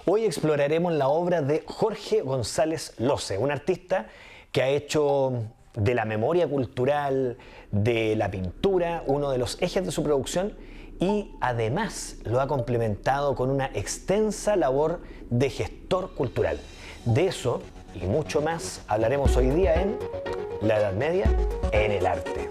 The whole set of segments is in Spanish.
Hoy exploraremos la obra de Jorge González Loce, un artista que ha hecho de la memoria cultural, de la pintura, uno de los ejes de su producción y además lo ha complementado con una extensa labor de gestor cultural. De eso y mucho más hablaremos hoy día en La Edad Media en el arte.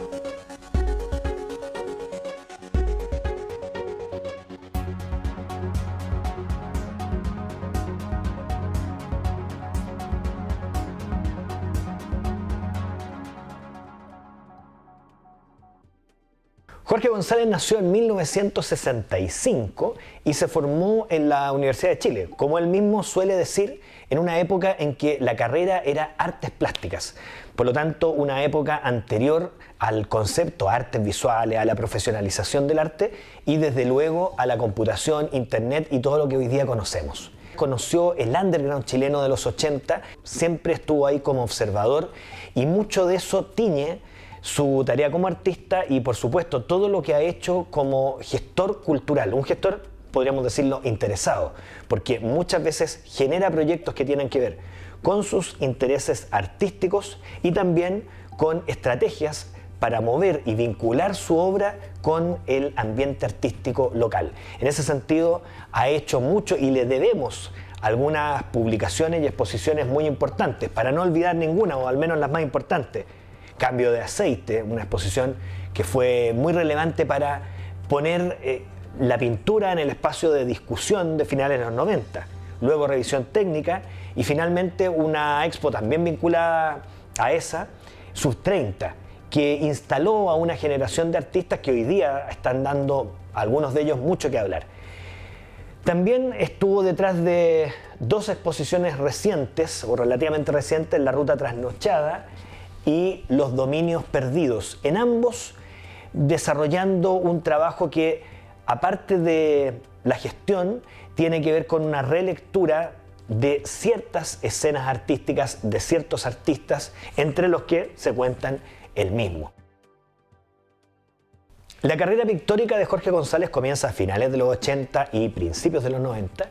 Jorge González nació en 1965 y se formó en la Universidad de Chile, como él mismo suele decir, en una época en que la carrera era artes plásticas. Por lo tanto, una época anterior al concepto artes visuales, a la profesionalización del arte y desde luego a la computación, internet y todo lo que hoy día conocemos. Conoció el underground chileno de los 80, siempre estuvo ahí como observador y mucho de eso tiñe su tarea como artista y por supuesto todo lo que ha hecho como gestor cultural, un gestor podríamos decirlo interesado, porque muchas veces genera proyectos que tienen que ver con sus intereses artísticos y también con estrategias para mover y vincular su obra con el ambiente artístico local. En ese sentido ha hecho mucho y le debemos algunas publicaciones y exposiciones muy importantes, para no olvidar ninguna o al menos las más importantes. Cambio de aceite, una exposición que fue muy relevante para poner la pintura en el espacio de discusión de finales de los 90. Luego revisión técnica y finalmente una expo también vinculada a esa, Sub 30, que instaló a una generación de artistas que hoy día están dando, algunos de ellos, mucho que hablar. También estuvo detrás de dos exposiciones recientes, o relativamente recientes, La Ruta Trasnochada y Los Dominios Perdidos, en ambos desarrollando un trabajo que, aparte de la gestión, tiene que ver con una relectura de ciertas escenas artísticas de ciertos artistas, entre los que se cuentan él mismo. La carrera pictórica de Jorge González comienza a finales de los 80 y principios de los 90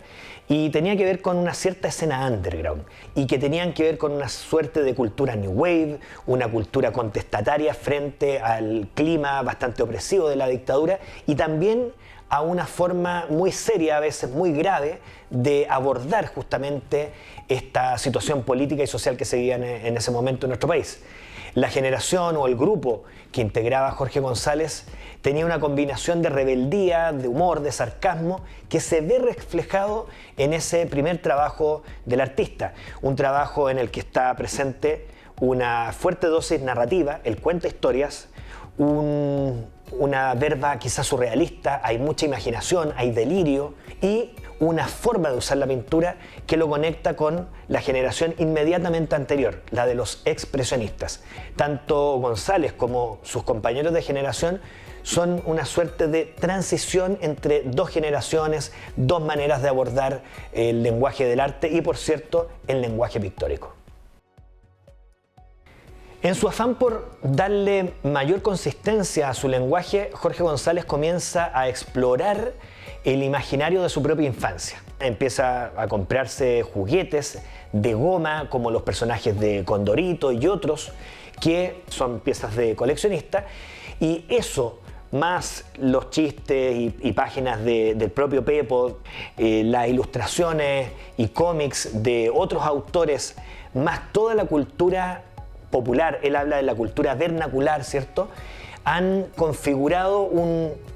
y tenía que ver con una cierta escena underground y que tenían que ver con una suerte de cultura new wave, una cultura contestataria frente al clima bastante opresivo de la dictadura y también a una forma muy seria, a veces muy grave, de abordar justamente esta situación política y social que se vivía en ese momento en nuestro país. La generación o el grupo que integraba a Jorge González tenía una combinación de rebeldía, de humor, de sarcasmo, que se ve reflejado en ese primer trabajo del artista. Un trabajo en el que está presente una fuerte dosis narrativa, él cuenta historias, una verba quizás surrealista, hay mucha imaginación, hay delirio y una forma de usar la pintura que lo conecta con la generación inmediatamente anterior, la de los expresionistas. Tanto González como sus compañeros de generación son una suerte de transición entre dos generaciones, dos maneras de abordar el lenguaje del arte y, por cierto, el lenguaje pictórico. En su afán por darle mayor consistencia a su lenguaje, Jorge González comienza a explorar el imaginario de su propia infancia. Empieza a comprarse juguetes de goma como los personajes de Condorito y otros que son piezas de coleccionista y eso, más los chistes y páginas del propio Pepo, las ilustraciones y cómics de otros autores, más toda la cultura popular, él habla de la cultura vernacular, ¿cierto? Han configurado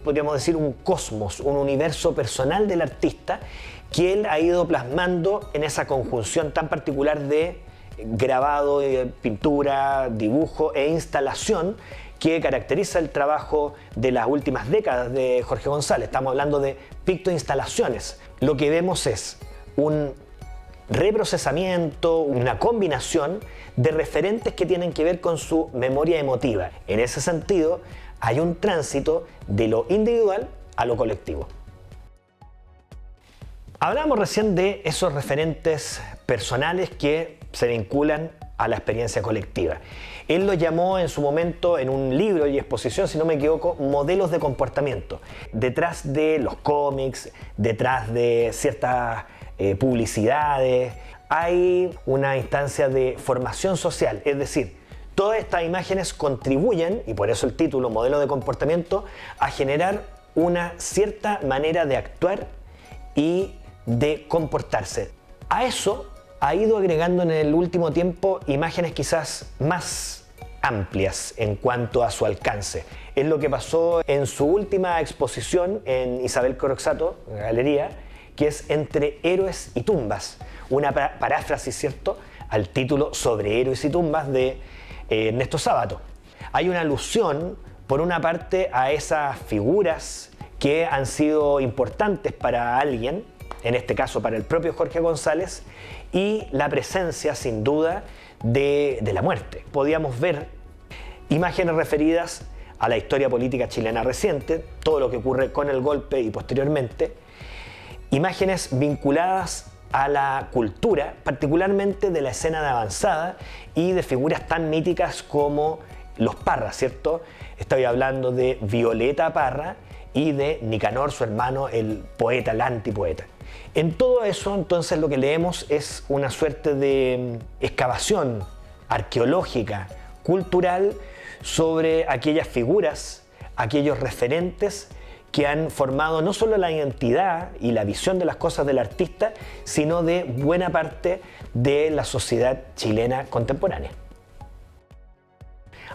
podríamos decir, un cosmos, un universo personal del artista que él ha ido plasmando en esa conjunción tan particular de grabado, pintura, dibujo e instalación que caracteriza el trabajo de las últimas décadas de Jorge González. Estamos hablando de pictoinstalaciones. Lo que vemos es un reprocesamiento, una combinación de referentes que tienen que ver con su memoria emotiva. En ese sentido, hay un tránsito de lo individual a lo colectivo. Hablábamos recién de esos referentes personales que se vinculan a la experiencia colectiva. Él lo llamó en su momento, en un libro y exposición, si no me equivoco, modelos de comportamiento. Detrás de los cómics, detrás de ciertas publicidades, hay una instancia de formación social, es decir, todas estas imágenes contribuyen, y por eso el título, modelo de comportamiento, a generar una cierta manera de actuar y de comportarse. A eso ha ido agregando en el último tiempo imágenes quizás más amplias en cuanto a su alcance. Es lo que pasó en su última exposición en Isabel Coroxato, galería, que es Entre héroes y tumbas, una paráfrasis, ¿cierto?, al título Sobre héroes y tumbas de Ernesto Sábato. Hay una alusión, por una parte, a esas figuras que han sido importantes para alguien, en este caso para el propio Jorge González, y la presencia, sin duda, de la muerte. Podíamos ver imágenes referidas a la historia política chilena reciente, todo lo que ocurre con el golpe y posteriormente, imágenes vinculadas a la cultura, particularmente de la escena de avanzada y de figuras tan míticas como los Parra, ¿cierto? Estoy hablando de Violeta Parra y de Nicanor, su hermano, el poeta, el antipoeta. En todo eso, entonces, lo que leemos es una suerte de excavación arqueológica, cultural, sobre aquellas figuras, aquellos referentes que han formado no solo la identidad y la visión de las cosas del artista, sino de buena parte de la sociedad chilena contemporánea.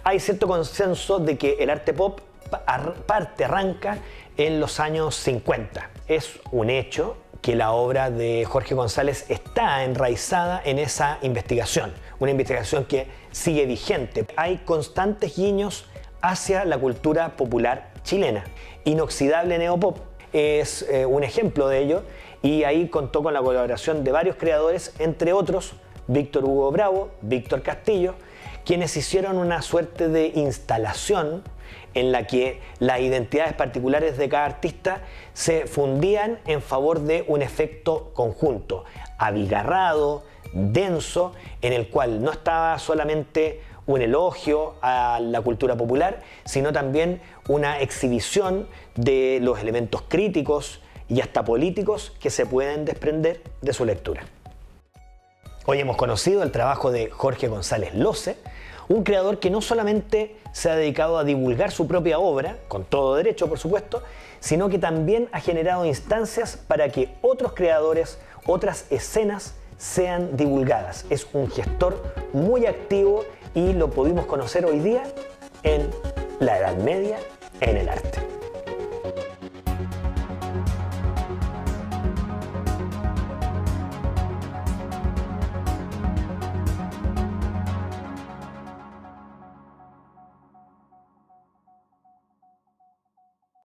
Hay cierto consenso de que el arte pop arranca en los años 50. Es un hecho que la obra de Jorge González está enraizada en esa investigación, una investigación que sigue vigente. Hay constantes guiños hacia la cultura popular chilena. Inoxidable Neopop es un ejemplo de ello, y ahí contó con la colaboración de varios creadores, entre otros Víctor Hugo Bravo, Víctor Castillo, quienes hicieron una suerte de instalación en la que las identidades particulares de cada artista se fundían en favor de un efecto conjunto, abigarrado, denso, en el cual no estaba solamente un elogio a la cultura popular, sino también una exhibición de los elementos críticos y hasta políticos que se pueden desprender de su lectura. Hoy hemos conocido el trabajo de Jorge González Loce, un creador que no solamente se ha dedicado a divulgar su propia obra, con todo derecho por supuesto, sino que también ha generado instancias para que otros creadores, otras escenas sean divulgadas. Es un gestor muy activo y lo pudimos conocer hoy día en la Edad Media en el arte.